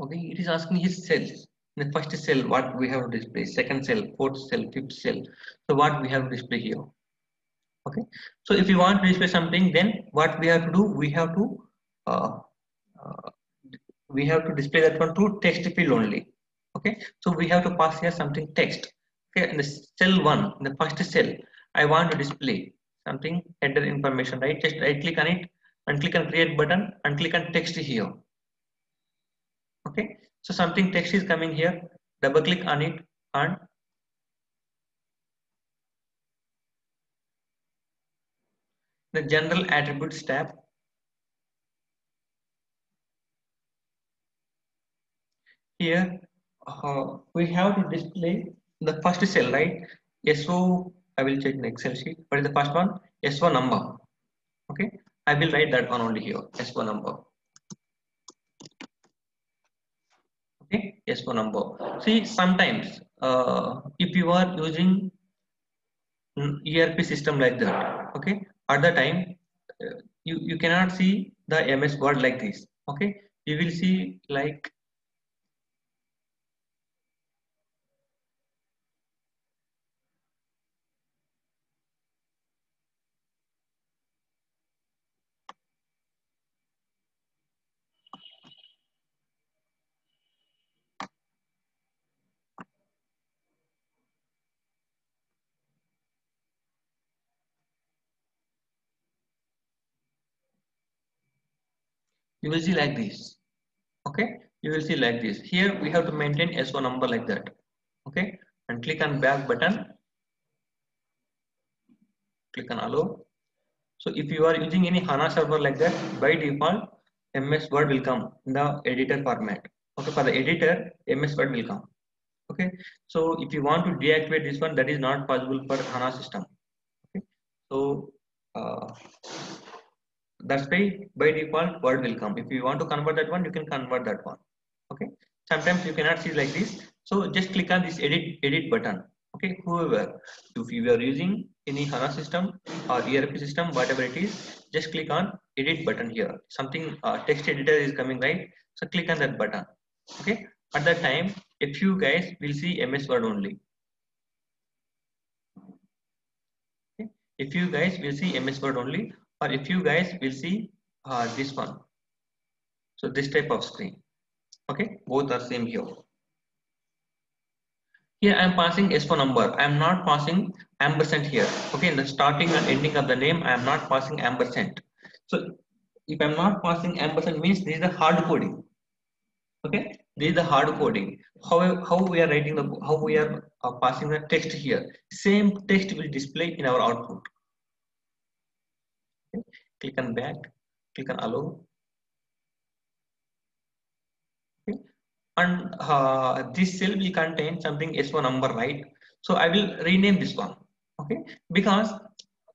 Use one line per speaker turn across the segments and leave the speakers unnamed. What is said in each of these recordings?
Okay, it is asking his cells. In the first cell what we have to display, second cell, fourth cell, fifth cell. So what we have to display here. Okay, so if you want to display something, then what we have to do, uh, uh, we have to display that one to text field only. Okay, so we have to pass here something text. Okay, in the cell 1, in the first cell, I want to display something header information, right? Just right click on it and click on create button and click on text here. Okay, so something text is coming here, double click on it and the general attributes tab. Here we have to display the first cell, right? SO, I will check in Excel sheet. What is the first one? SO number. Okay, I will write that one only here. SO number. Okay, SO number. See, sometimes if you are using ERP system like that, okay, at the time you cannot see the MS Word like this. Okay, you will see like you will see like this. Okay, you will see like this. Here we have to maintain SO number like that. Okay, and click on back button, click on allow. So if you are using any HANA server like that, by default MS Word will come in the editor format. Okay, for the editor MS Word will come. Okay, so if you want to deactivate this one, that is not possible for HANA system. Okay, so uh, that's why by default Word will come. If you want to convert that one, you can convert that one. Okay, sometimes you cannot see like this, so just click on this edit button. Okay, whoever, if you are using any HANA system or ERP system, whatever it is, just click on edit button here. Something text editor is coming, right? So click on that button. Okay, at that time if you guys will see MS Word only. Okay, if you guys will see MS Word only, or if you guys will see this one, so this type of screen. Okay, both are same here. Here I am passing S4 number. I am not passing ampersand here. Okay, in the starting and ending of the name, I am not passing ampersand. So if I am not passing ampersand means this is the hard coding. Okay, this is the hard coding. How we are writing the, how we are passing the text here. Same text will display in our output. Okay. Click on back, click on allow. Okay. And this cell will contain something S1 number, right? So I will rename this one. Okay, because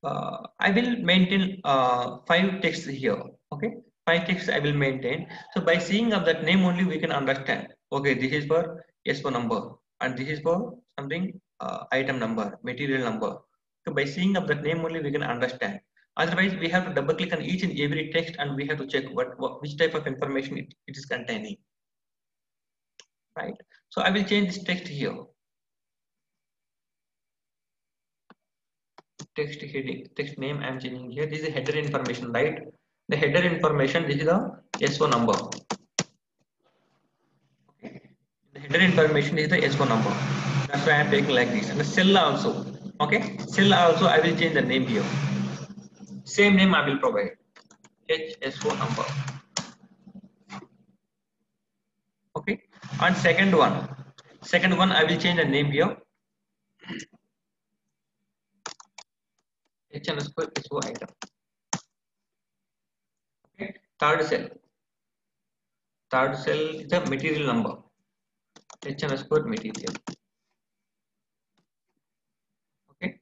I will maintain 5 texts here. Okay, 5 texts I will maintain. So by seeing of that name only we can understand. Okay, this is for S1 number and this is for something item number, material number. So by seeing of that name only we can understand. Otherwise we have to double click on each and every text and we have to check which type of information it is containing. Right. So I will change this text here. Text heading, text name I am changing here. This is header information, right? The header information, this is the SO number. Okay. The header information is the SO number. That's why I am taking like this. And the cell also. Okay. Cell also I will change the name here. Same name I will provide. HSO number. Okay. And second one I will change the name here. H underscore SO item. Okay. Third cell is the material number. H underscore material. Okay,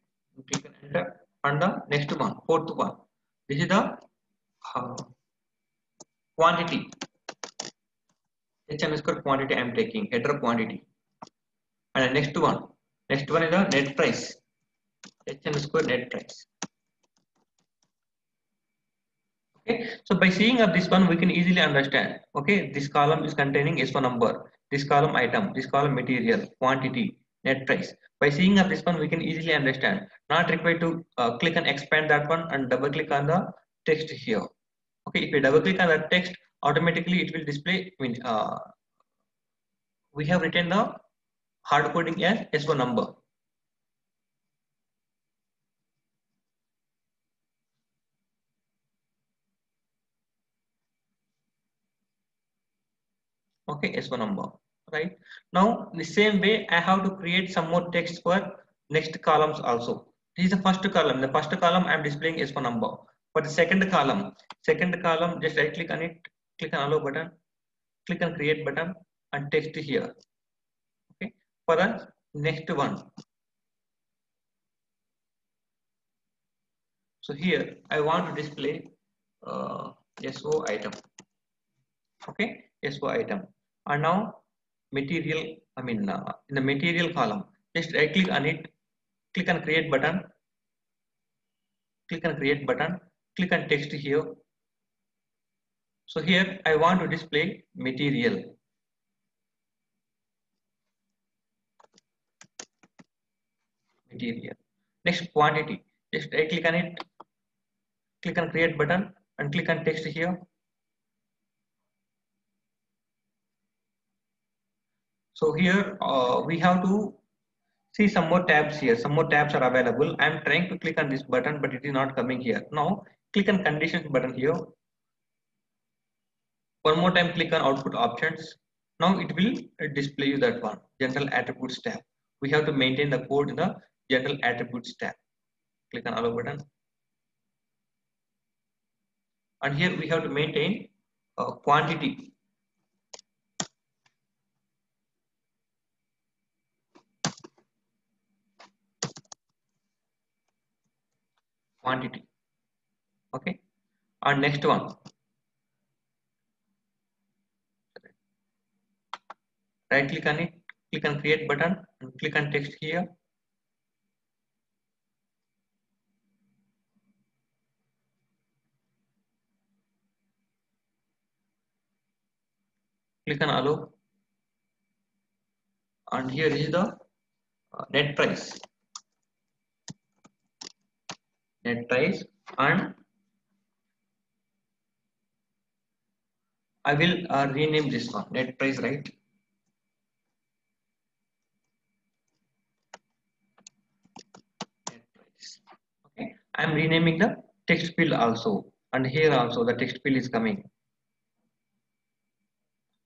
click on enter. And the next one, fourth one, this is the quantity. H underscore quantity I am taking, header quantity. And the next one is the net price. H underscore net price. Okay, so by seeing up this one, we can easily understand. Okay, this column is containing S1 number, this column item, this column material, quantity, net price. By seeing up this one, we can easily understand. Not required to click and expand that one and double click on the text here. Okay, if you double click on that text, automatically it will display. I mean, we have written the hard coding as S1 number. Okay, S1 number, right? Now the same way I have to create some more text for next columns also. This is the first column. The first column I am displaying S1 number. For the second column, just right click on it, click on allow button, click on create button and text here. Okay, for the next one, so here I want to display SO item. Okay, SO item. And now material, I mean in the material column, just right click on it, click on create button, click on create button, click on text here. So here I want to display material. Material. Next quantity, just right click on it, click on create button and click on text here. So here we have to see some more tabs here. Some more tabs are available. I am trying to click on this button, but it is not coming here. Now click on conditions button here. One more time click on output options. Now it will display you that one, general attributes tab. We have to maintain the code in the general attributes tab. Click on allow button. And here we have to maintain quantity. Quantity. Okay. And next one. Right click on it, click on create button and click on text here. Click on allow. And here is the net price. Net price, and I will rename this one net price, right? Net price. Okay, I am renaming the text field also, and here also the text field is coming.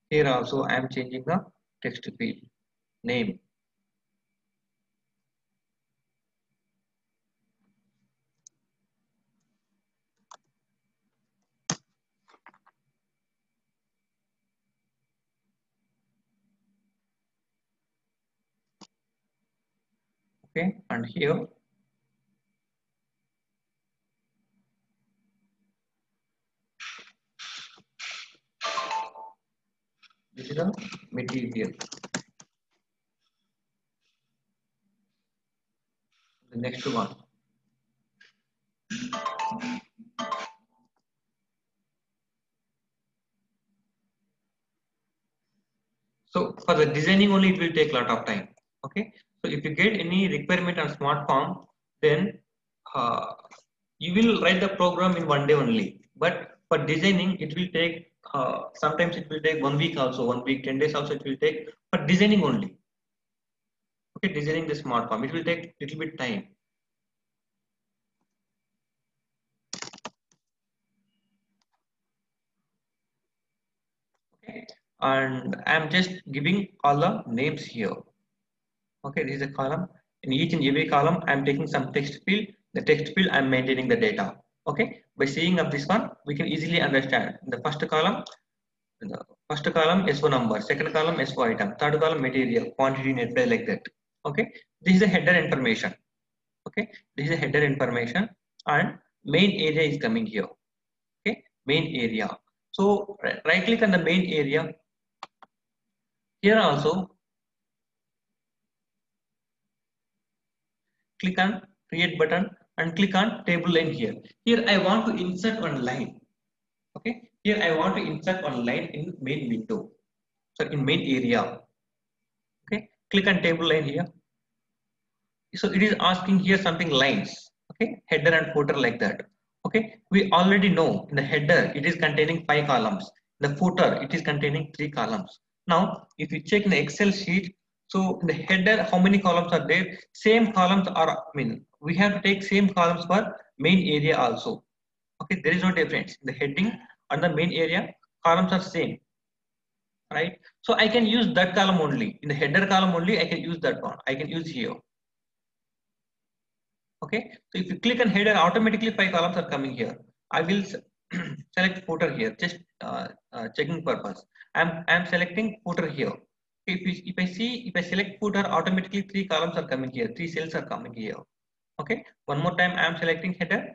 Here also I am changing the text field name. Okay, and here this is the material. The next one. So for the designing only, it will take a lot of time. Okay, so if you get any requirement on smart form, then uh, you will write the program in one day only. But for designing, it will take sometimes it will take 1 week also, 1 week, 10 days also it will take for designing only. Okay, designing the smart form, it will take little bit time. Okay, and I'm just giving all the names here. Okay, this is a column. In each and every column, I'm taking some text field. The text field, I'm maintaining the data. Okay, by seeing up this one, we can easily understand. The first column S1 number, second column S4 item, third column material, quantity, net price, like that. Okay, this is the header information. Okay, this is the header information, and main area is coming here. Okay, main area. So right click on the main area. Here also click on create button and click on table line here. Here I want to insert one line. Okay, here I want to insert one line in main window. So in main area. Okay, click on table line here. So it is asking here something lines. Okay, header and footer like that. Okay, we already know in the header it is containing 5 columns. The footer it is containing 3 columns. Now if you check in the Excel sheet, so in the header how many columns are there? Same columns are, I mean, we have to take same columns for main area also. Okay, there is no difference. The heading and the main area columns are same, right? So I can use that column only. In the header column only I can use that one. I can use here. Okay, so if you click on header, automatically 5 columns are coming here. I will select footer here, just checking purpose. I'm selecting footer here. If I select footer, automatically 3 columns are coming here, 3 cells are coming here. Okay, one more time I'm selecting header.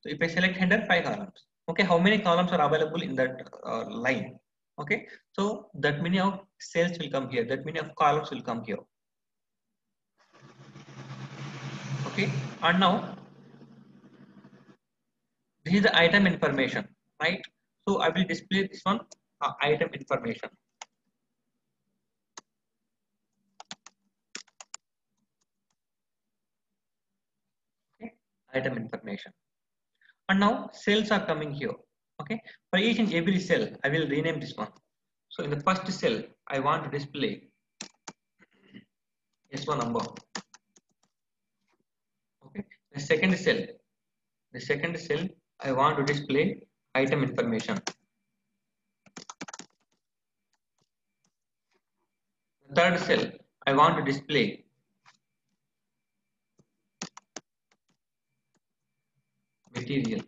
So if I select header, 5 columns. Okay, how many columns are available in that line? Okay, so that many of cells will come here, that many of columns will come here. Okay, and now this is the item information, right? So I will display this one, item information. Okay, item information. And now cells are coming here. Okay, for each and every cell, I will rename this one. So in the first cell, I want to display S1 number. Okay, the second cell, I want to display item information. The third cell, I want to display material.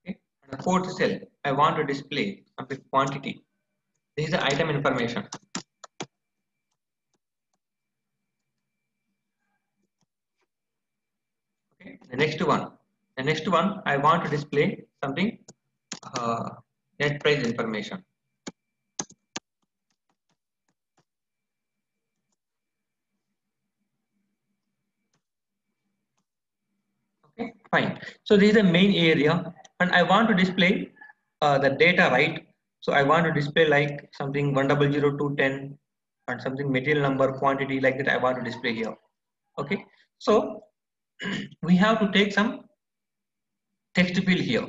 Okay, and the fourth cell, I want to display something quantity. This is the item information. Okay, the next one, I want to display something net price information. Okay, fine. So this is the main area, and I want to display the data, right? So I want to display like something 100210 and something material number quantity like that. I want to display here. Okay, so we have to take some text field here.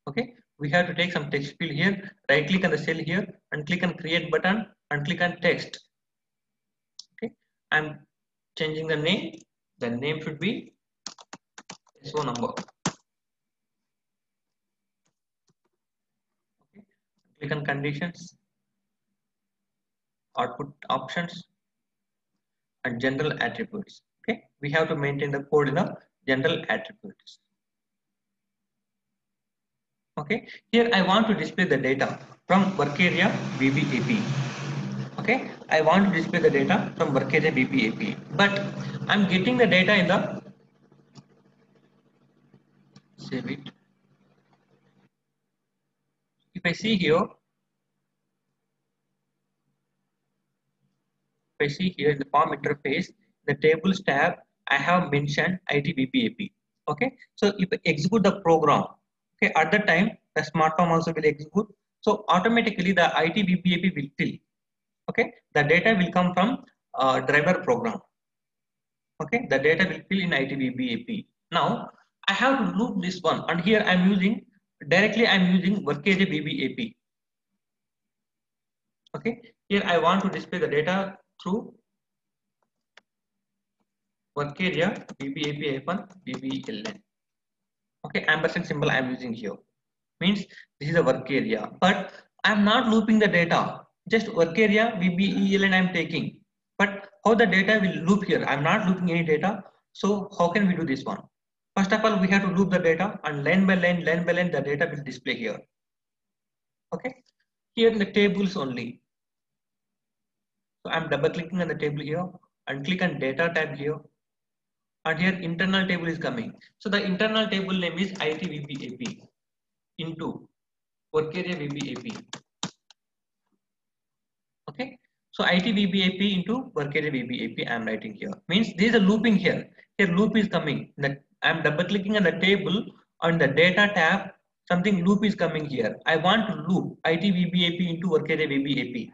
Okay, we have to take some text field here. Right click on the cell here and click on create button and click on text. Okay, I'm changing the name. The name should be S1 number. Okay, click on conditions, output options, and general attributes. Okay, we have to maintain the code in the general attributes. Okay, here I want to display the data from work area VBAP. Okay, I want to display the data from work area VBAP, but I'm getting the data in the save it. If I see here, in the form interface, the tables tab, I have mentioned ITBPAP. Okay, so if I execute the program, okay, at the time the smart form also will execute. So automatically the ITBPAP will fill. Okay, the data will come from driver program. Okay, the data will fill in ITBPAP. Now I have to loop this one, and here I'm using directly. I'm using work area BBAP. Okay, here I want to display the data through work area BBAP-BBLN. Okay, ampersand symbol I am using here. Means this is a work area, but I am not looping the data. Just work area BBELN I am taking. But how the data will loop here? I am not looping any data. So how can we do this one? First of all, we have to loop the data, and line by line, the data will display here. Okay, here in the tables only. So I'm double clicking on the table here and click on data tab here. And here internal table is coming. So the internal table name is ITVBAP into work area VBAP. Okay. So ITVBAP into work area VBAP I am writing here. Means there is a looping here. Here loop is coming. That I am double clicking on the table on the data tab. Something loop is coming here. I want to loop ITVBAP into work area VBAP.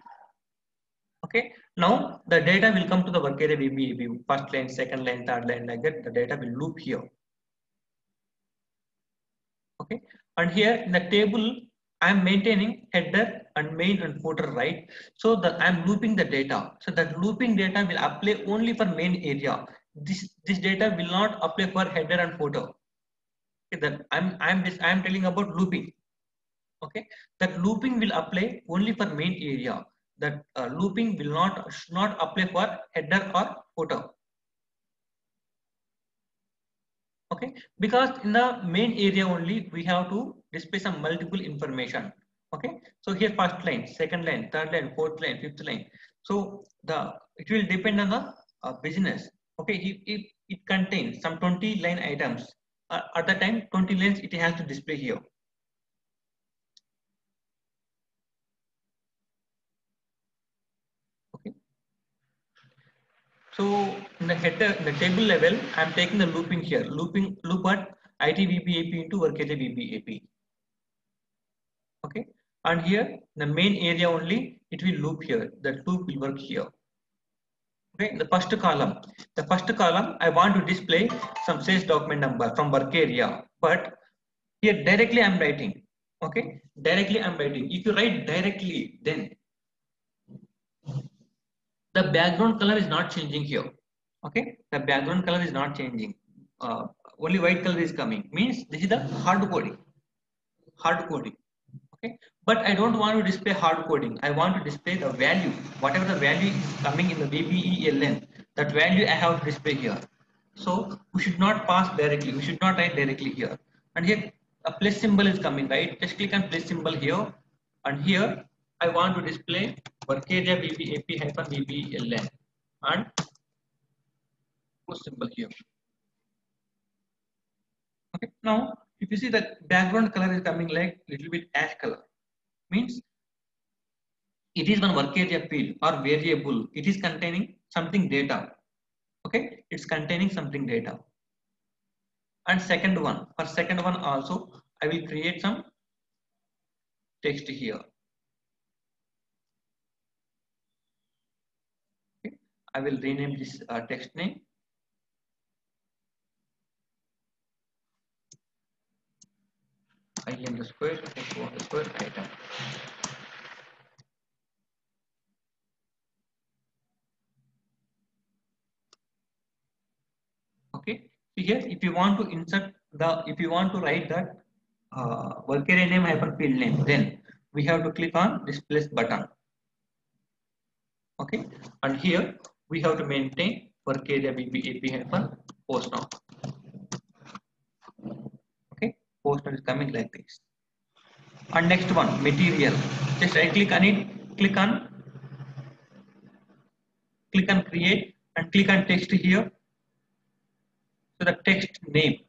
Okay. Now the data will come to the work area VBAP. First line, second line, third line, like that. The data will loop here. Okay, and here in the table I am maintaining header and main and footer, right? So that I am looping the data, so that looping data will apply only for main area. This data will not apply for header and footer. Okay, that I'm telling about looping. Okay, that looping will apply only for main area. That looping will not should not apply for header or footer. Okay, because in the main area only we have to display some multiple information. Okay, so here first line, second line, third line, fourth line, fifth line. So the it will depend on the business. Okay, if it contains some 20 line items, at the time 20 lines it has to display here. Okay, so in the header, in the table level, I am taking the looping here, loop at ITVBAP into work area VBAP. Okay, and here the main area only it will loop here. That loop will work here. Okay, the first column I want to display some sales document number from work area, but here directly I'm writing. Okay, directly I'm writing. If you write directly, then the background color is not changing here. Okay, the background color is not changing. Only white color is coming. Means this is the hard coding. Hard coding. Okay, but I don't want to display hard coding. I want to display the value, whatever the value is coming in the VBELN, that value I have to display here. So we should not pass directly, we should not write directly here. And here a plus symbol is coming, right? Just click on plus symbol here, and here I want to display work area VBAP hyphen VBELN and plus symbol here. Okay, now if you see the background color is coming like little bit ash color, means it is one work area field or variable. It is containing something data. Okay, it's containing something data. And second one, for second one also, I will create some text here. Okay, I will rename this text name. I underscore underscore item. Okay, so here if you want to insert the, if you want to write that work area name hyphen field name, then we have to click on this plus button. Okay, and here we have to maintain work area VBAP hyphen post now. Okay, post now is coming like this. And next one, material. Just right click on it, click on create and click on text here. So the text name.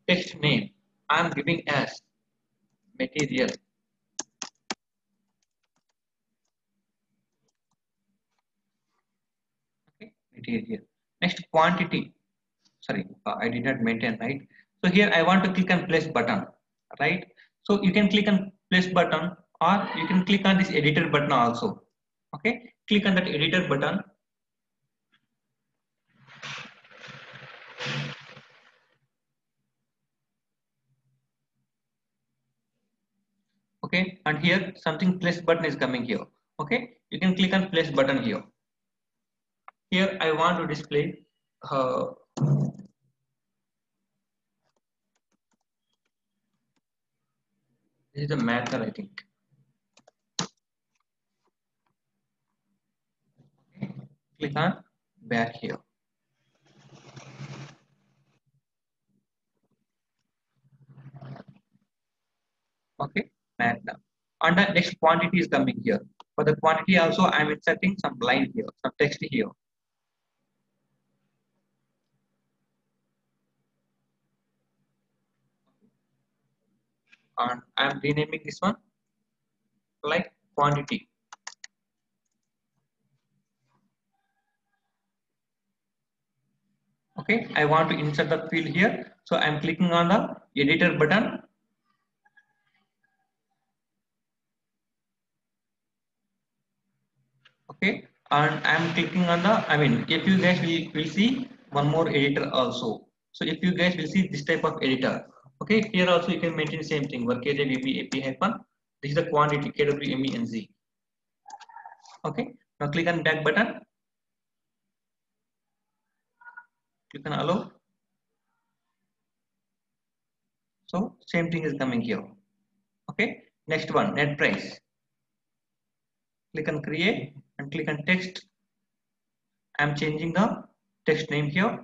Text name I am giving as material. Okay, material. Next quantity. Sorry, I did not maintain, right? So here I want to click on place button, right? So you can click on place button, or you can click on this editor button also. Okay, click on that editor button. Okay, and here something place button is coming here. Okay, you can click on place button here. Here I want to display this is a matter, I think. Okay. Click on back here. Okay, matter. And the next quantity is coming here. For the quantity also I am inserting some line here, some text here. and I'm renaming this one like quantity. Okay, I want to insert the field here, so I'm clicking on the editor button. Okay, and I'm clicking on the, if you guys will see one more editor also. So if you guys will see this type of editor, okay, here also you can maintain the same thing, work area VB AP hyphen, this is the quantity KWMENZ. Okay, now click on back button, click on allow. So same thing is coming here. Okay, next one, net price. Click on create and click on text. I'm changing the text name here.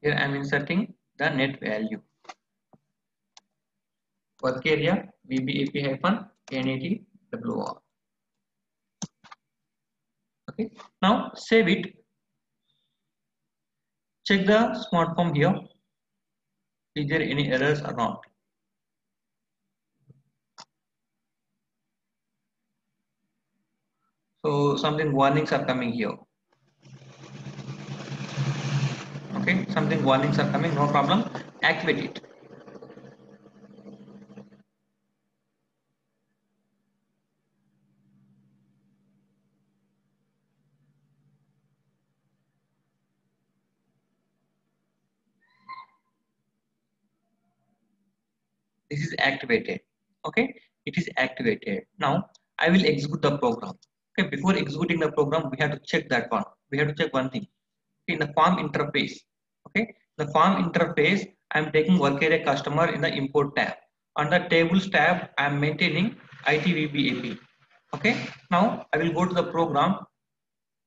Here I'm inserting the net value. Work area VBAP hyphen N80 WR. Okay, now save it. Check the smart form here. Is there any errors or not? So something warnings are coming here. Okay, something warnings are coming, no problem. Activate it. This is activated. Okay, it is activated. Now I will execute the program. Okay, before executing the program we have to check that one. We have to check one thing. Okay, in the farm interface. Okay, the farm interface I am taking work area customer in the import tab. Under tables tab I am maintaining ITVBAP. Okay, now I will go to the program.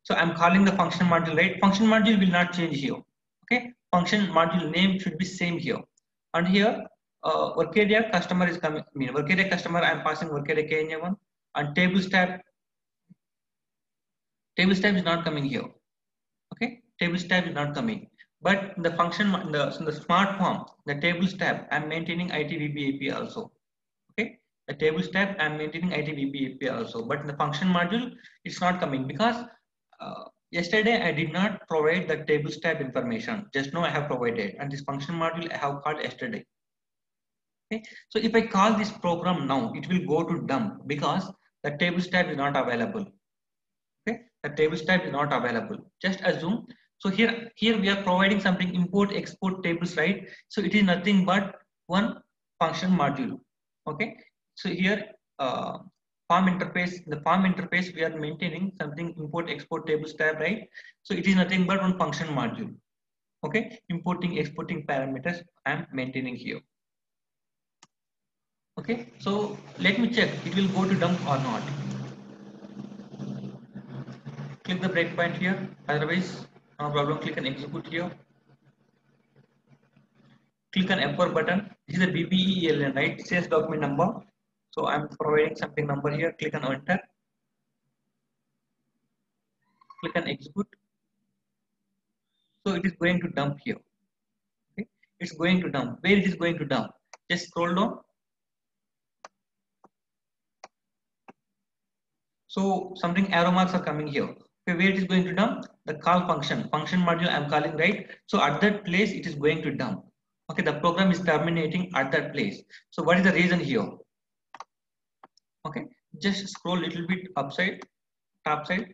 So I'm calling the function module, right? Function module will not change here. Okay, function module name should be same here. And here, work area customer is coming. Work area customer. I'm passing work area KNA1, and tables tab. Tables tab is not coming here. Okay, tables tab is not coming. But in the function, in the smart form, the tables tab, I'm maintaining ITVBAP also. Okay, the tables tab, I'm maintaining ITVBAP also. But in the function module, it's not coming because yesterday I did not provide the tables tab information. Just now I have provided, and this function module I have called yesterday. Okay, so if I call this program now, it will go to dump because the tables tab is not available. Okay, the tables tab is not available. Just assume. So here we are providing something import export tables, right? So it is nothing but one function module. Okay, so here farm interface, the farm interface we are maintaining something import export tables tab, right? So it is nothing but one function module. Okay, importing exporting parameters I am maintaining here. Okay, so let me check it will go to dump or not. Click the breakpoint here, otherwise no problem. Click on execute here. Click on F4 button. This is a BBELN, right? It says document number. So I'm providing something number here. Click on enter. Click on execute. So it is going to dump here. Okay, it's going to dump. Where it is going to dump? Just scroll down. So something arrow marks are coming here. Okay, where it is going to dump? The call function module I'm calling, right? So at that place it is going to dump. Okay, the program is terminating at that place. So what is the reason here? Okay, just scroll a little bit upside, top side.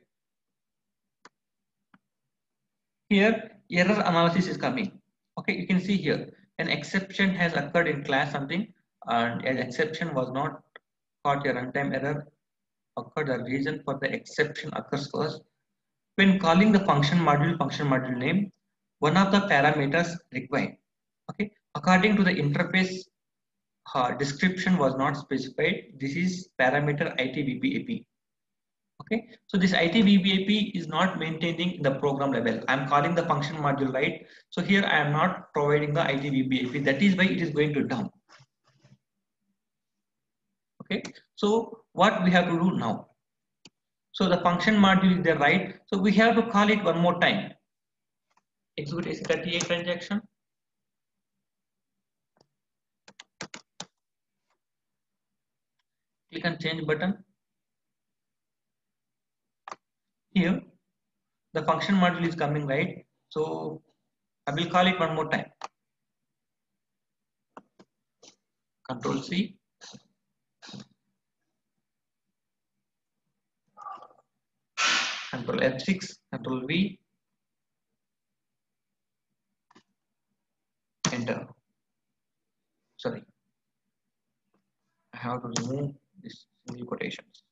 Here error analysis is coming. Okay, you can see here an exception has occurred in class something, and an exception was not caught. A runtime error occurred. The reason for the exception occurs first when calling the function module name, one of the parameters required. Okay, according to the interface description was not specified. This is parameter ITVBAP. Okay, so this ITVBAP is not maintaining the program level. I'm calling the function module, right? So here I am not providing the ITVBAP. That is why it is going to dump. Okay, so what we have to do now? So the function module is there, right? So we have to call it one more time. Execute AC38 transaction. Click on change button. Here the function module is coming, right? So I will call it one more time. Control C. Control F6. Control V. Enter. Sorry, I have to remove this single quotations.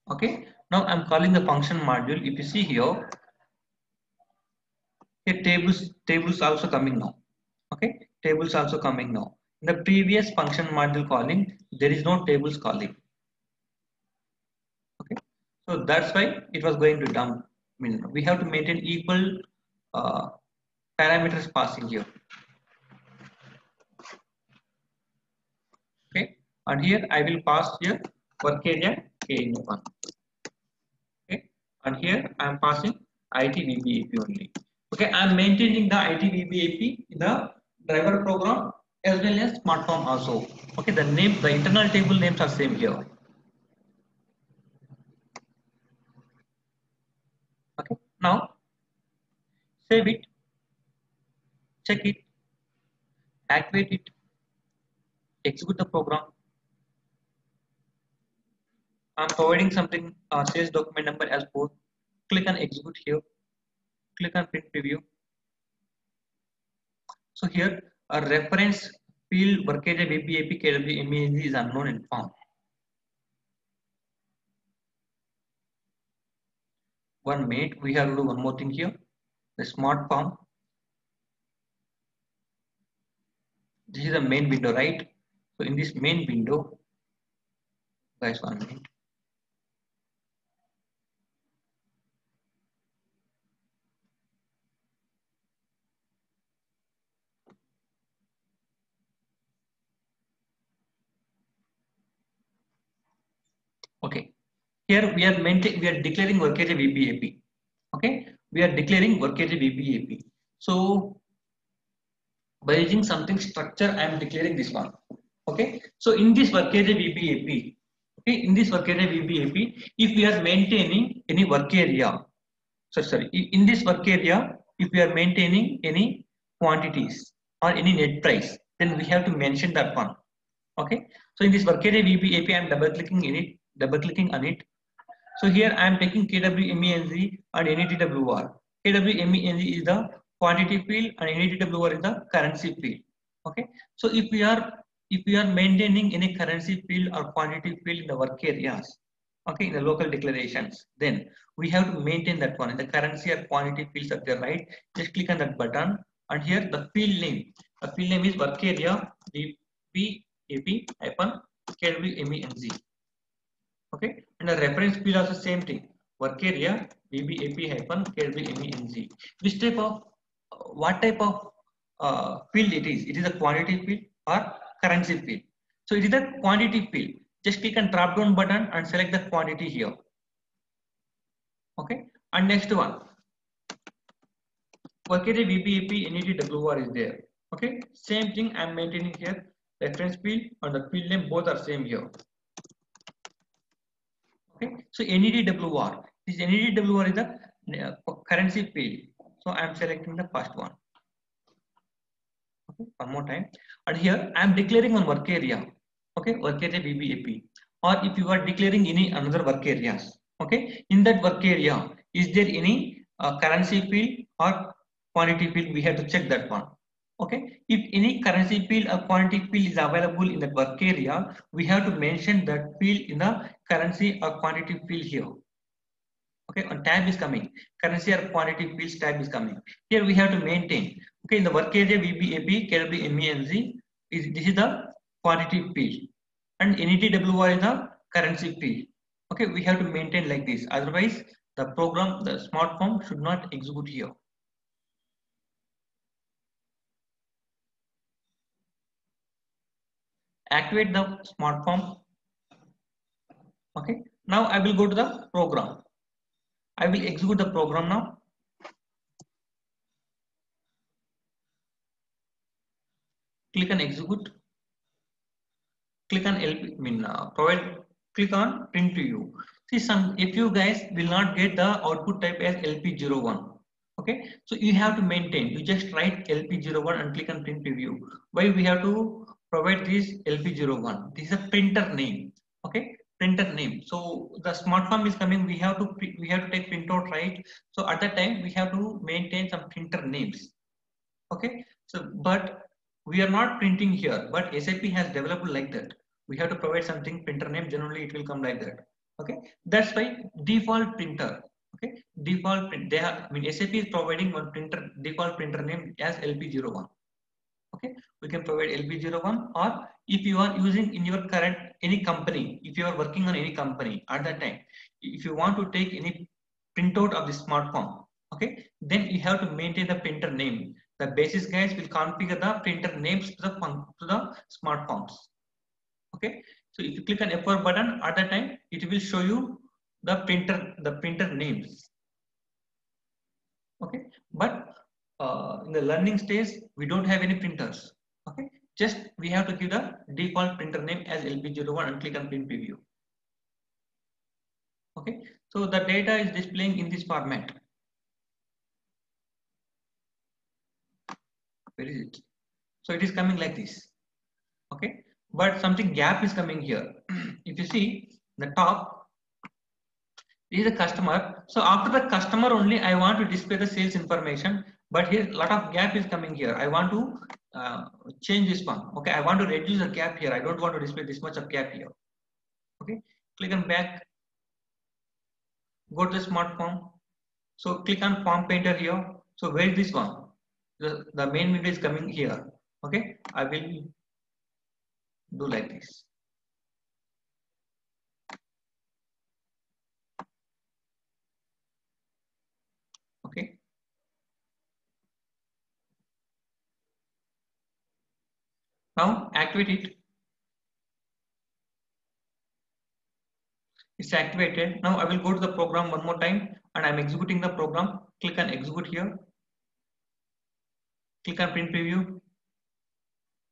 Okay, now I'm calling the function module. If you see here, tables also coming now. Okay, tables also coming now. In the previous function module calling, there is no tables calling. Okay, so that's why it was going to dump. I mean, we have to maintain equal uh, parameters passing here. Okay, and here I will pass here work area k in 1. Okay, and here I am passing ITVBAP only. Okay, I am maintaining the ITVBAP in the driver program as well as smart form also. Okay, the name, the internal table names are same here. Okay, now save it, check it, activate it, execute the program. I am providing something sales document number as 4. Click on execute here, click on print preview. So here a reference field work area VBAP KWMENG is unknown and found. One minute, we have to do one more thing here. The smart form. This is the main window, right? So in this main window, guys, 1 minute. Okay. Here we are declaring work area VBAP. Okay, we are declaring work area VBAP. So by using something structure, I am declaring this one. Okay, so in this work area VBAP, okay, in this work area VBAP, if we are maintaining any work area, sorry, in this work area, if we are maintaining any quantities or any net price, then we have to mention that one. Okay, so in this work area VBAP, I am double clicking on it. So here I am taking KWMENZ and NETWR. KWMENZ is the quantity field and NETWR is the currency field. Okay. So if we are maintaining any currency field or quantity field in the work areas, okay, in the local declarations, then we have to maintain that one. In the currency or quantity fields are there, right? Just click on that button, and here the field name. The field name is work area VBAP hyphen KWMENZ. Okay, and the reference field also same thing. Work area VBAP hyphen KWMENZ. Which type of what type of field it is? It is a quantity field or currency field. So it is a quantity field. Just click on drop down button and select the quantity here. Okay, and next one. Work area VBAP NETWR is there. Okay, same thing I am maintaining here. Reference field and the field name both are same here. Okay, so NEDWR. This NEDWR is the currency field. So I am selecting the first one. Okay, one more time. And here I am declaring one work area. Okay, work area VBAP. Or if you are declaring any another work areas. Okay, in that work area, is there any currency field or quantity field? We have to check that one. Okay, if any currency field or quantity field is available in that work area, we have to mention that field in the currency or quantity field here. Okay, and tab is coming. Currency or quantity fields tab is coming. Here we have to maintain. Okay, in the work area VBAP, KWMENZ, this is the quantity field, and NETWR is the currency field. Okay, we have to maintain like this. Otherwise, the program, the smart form should not execute here. activate the smart form. Okay, now I will go to the program. I will execute the program now. Click on execute. Click on LP, provide. Click on print preview. See, if you guys will not get the output type as LP01. Okay, so you have to maintain. You just write LP01 and click on print preview. Why we have to provide this LP01? This is a printer name. Okay, printer name. So the smart form is coming. We have to take printout, right? So at that time we have to maintain some printer names. Okay, so but we are not printing here, but SAP has developed like that. We have to provide something printer name. Generally it will come like that. Okay, that's why default printer. Okay, default print, SAP is providing one printer default printer name as LP01. Okay, we can provide LP01, or if you are using in your current any company, if you are working on any company at that time, if you want to take any printout of the smartphone, okay, then you have to maintain the printer name. The basis guys will configure the printer names to the smartphones. Okay, so if you click on F4 button at that time, it will show you the printer names. Okay, but in the learning stage we don't have any printers. Okay, just we have to give the default printer name as LP01 and click on print preview. Okay, so the data is displaying in this format. Where is it? So it is coming like this. Okay, but something gap is coming here. If you see the top, this is the customer. So after the customer only I want to display the sales information, but here a lot of gap is coming here. I want to change this one. Okay, I want to reduce the gap here. I don't want to display this much of gap here. Okay, click on back, go to the smart form. So click on form painter here. So where is this one? The main window is coming here. Okay, I will do like this. Okay, now activate it. It's activated. Now I will go to the program one more time and I'm executing the program. Click on execute here. Click on print preview.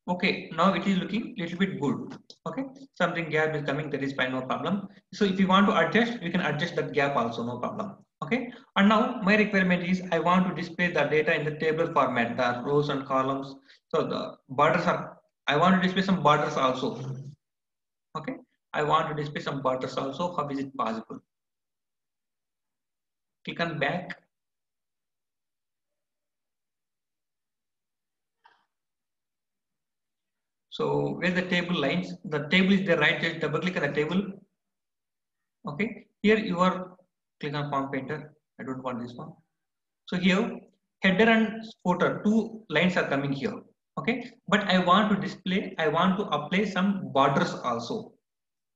Okay, now it is looking little bit good. Okay, something gap is coming, that is fine, no problem. So if you want to adjust, you can adjust that gap also, no problem. Okay, and now my requirement is I want to display the data in the table format, the rows and columns. So the borders are, I want to display some borders also. Okay, I want to display some borders also. How is it possible? Click on back. So where the table lines, the table is there, right? Just double click on the table. Okay, here you are, click on form painter. I don't want this one. So here header and footer, two lines are coming here. Okay, but I want to display, I want to apply some borders also.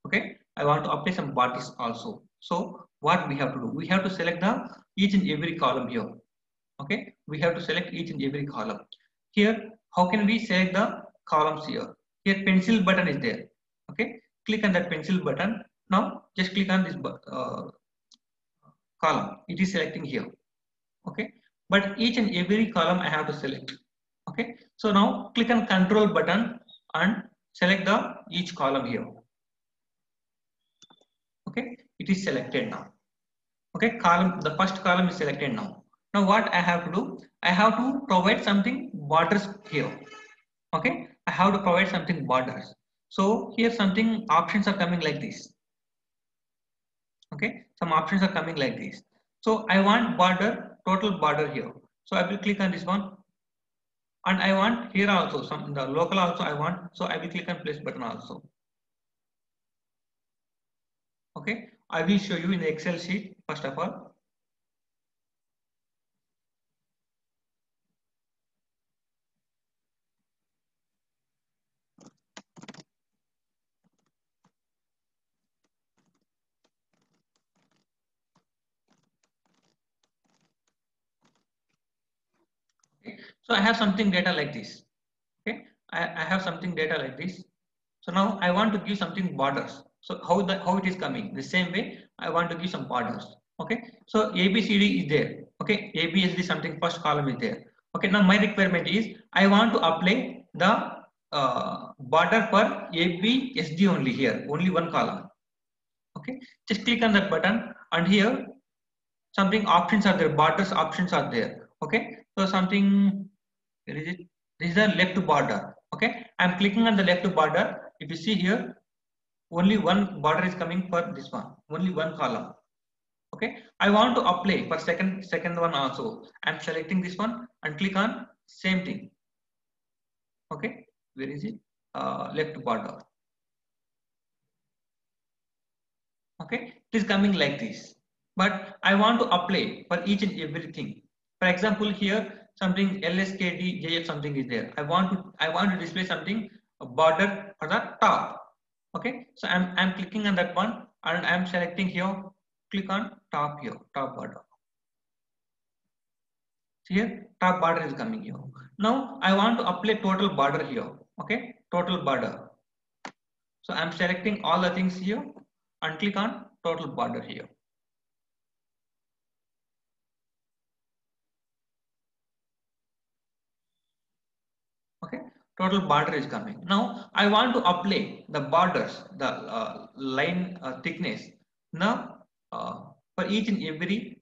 Okay, I want to apply some borders also. So what we have to do? We have to select the each and every column here. Okay, we have to select each and every column. Here, how can we select the columns here? Here pencil button is there. Okay, click on that pencil button. Now just click on this column. It is selecting here. Okay, but each and every column I have to select. Okay, so now click on control button and select the each column here. Okay, it is selected now. Okay, column, the first column is selected now. Now what I have to do? I have to provide something borders here. Okay, I have to provide something borders. So here something options are coming like this. Okay, some options are coming like this. So I want border, total border here. So I will click on this one, and I want here also some the local also I want. So I will click on place button also. Okay, I will show you in the Excel sheet first of all. Okay, so I have something data like this. Okay, I have something data like this. So now I want to give something borders. So how it is coming? The same way I want to give some borders. Okay. So ABCD is there. Okay. ABSD something first column is there. Okay. Now my requirement is I want to apply the border for ABSD only here. Only one column. Okay. Just click on that button and here something options are there. Borders options are there. Okay. So something, where is it? This is the left border. Okay. I'm clicking on the left border. If you see here, only one border is coming for this one, only one column. Okay, I want to apply for second one also. I'm selecting this one and click on same thing. Okay, where is it? Left border. Okay, it is coming like this, but I want to apply for each and everything. For example, here something LSKD JF something is there. I want to display something, a border for the top. Okay, so I'm clicking on that one and I'm selecting here, click on top here, top border. So here top border is coming here. Now I want to apply total border here. Okay, total border. So I'm selecting all the things here and click on total border here. Okay, total border is coming. Now I want to apply the borders, the line thickness. Now for each and every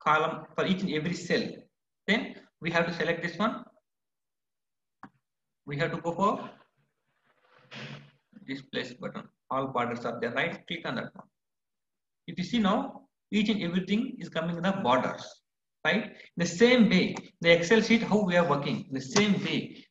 column, for each and every cell, then we have to select this one. We have to go for display button. All borders are there, right? Click on that one. If you see now, each and everything is coming in the borders, right? The same way, the Excel sheet, how we are working, the same way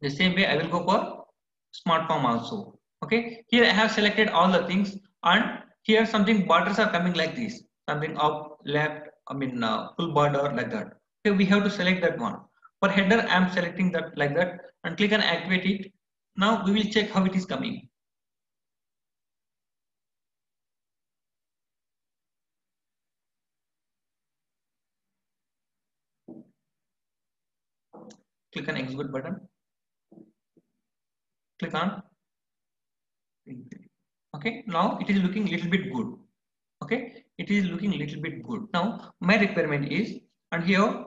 I will go for smart form also. Okay, here I have selected all the things and here something borders are coming like this, something up, left, full border like that. Okay, we have to select that one. For header, I am selecting that like that and click on activate it. Now we will check how it is coming. Click on execute button. Click on. Okay, now it is looking little bit good. Okay, it is looking little bit good. Now my requirement is, and here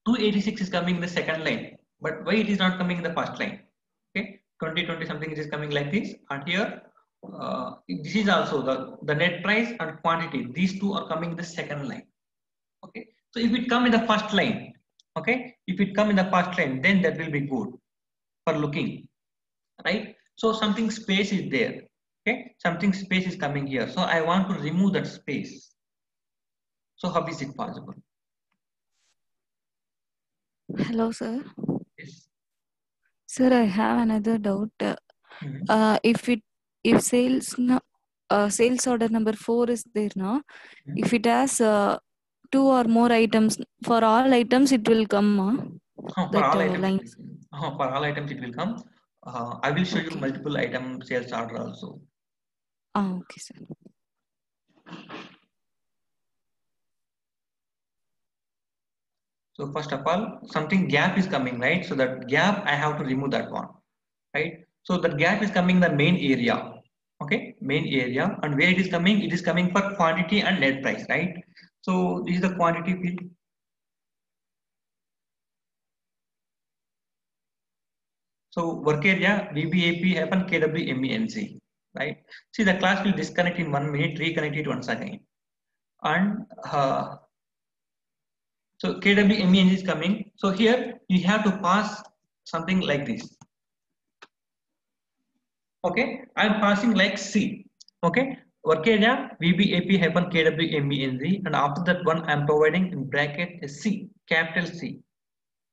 286 is coming in the second line, but why it is not coming in the first line? Okay, 2020 something it is coming like this, and here this is also the net price and quantity. These two are coming in the second line. Okay, so if it come in the first line, okay, if it come in the first line, then that will be good for looking, right? So something space is there. Okay, something space is coming here. So I want to remove that space. So how is it possible?
Hello, sir.
Yes.
Sir, I have another doubt. If sales order number 4 is there now, if it has 2 or more items, for all items it will come.
For all items,
lines.
for all items it will come. I will show you
Okay.
multiple item sales order also.
Okay, sir.
So first of all, something gap is coming, right? So that gap I have to remove that one, right? So that gap is coming the main area, okay, main area, and where it is coming? It is coming for quantity and net price, right? So this is the quantity field. So work area VBAP happen KWMENC, right? See the class will disconnect in 1 minute, reconnect it once again, and so KWMENC is coming. So here you have to pass something like this. Okay, I'm passing like C. Okay, work area VBAP happen KWMENC, and after that one I'm providing in bracket a C, capital C.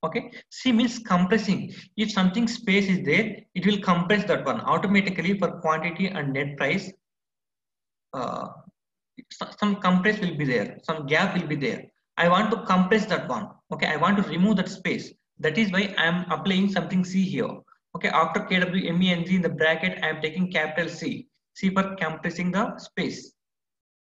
Okay, C means compressing. If something space is there, it will compress that one automatically for quantity and net price. Some compress will be there, some gap will be there. I want to compress that one. Okay, I want to remove that space. That is why I am applying something C here. Okay, after KWMENG in the bracket, I am taking capital C. C for compressing the space.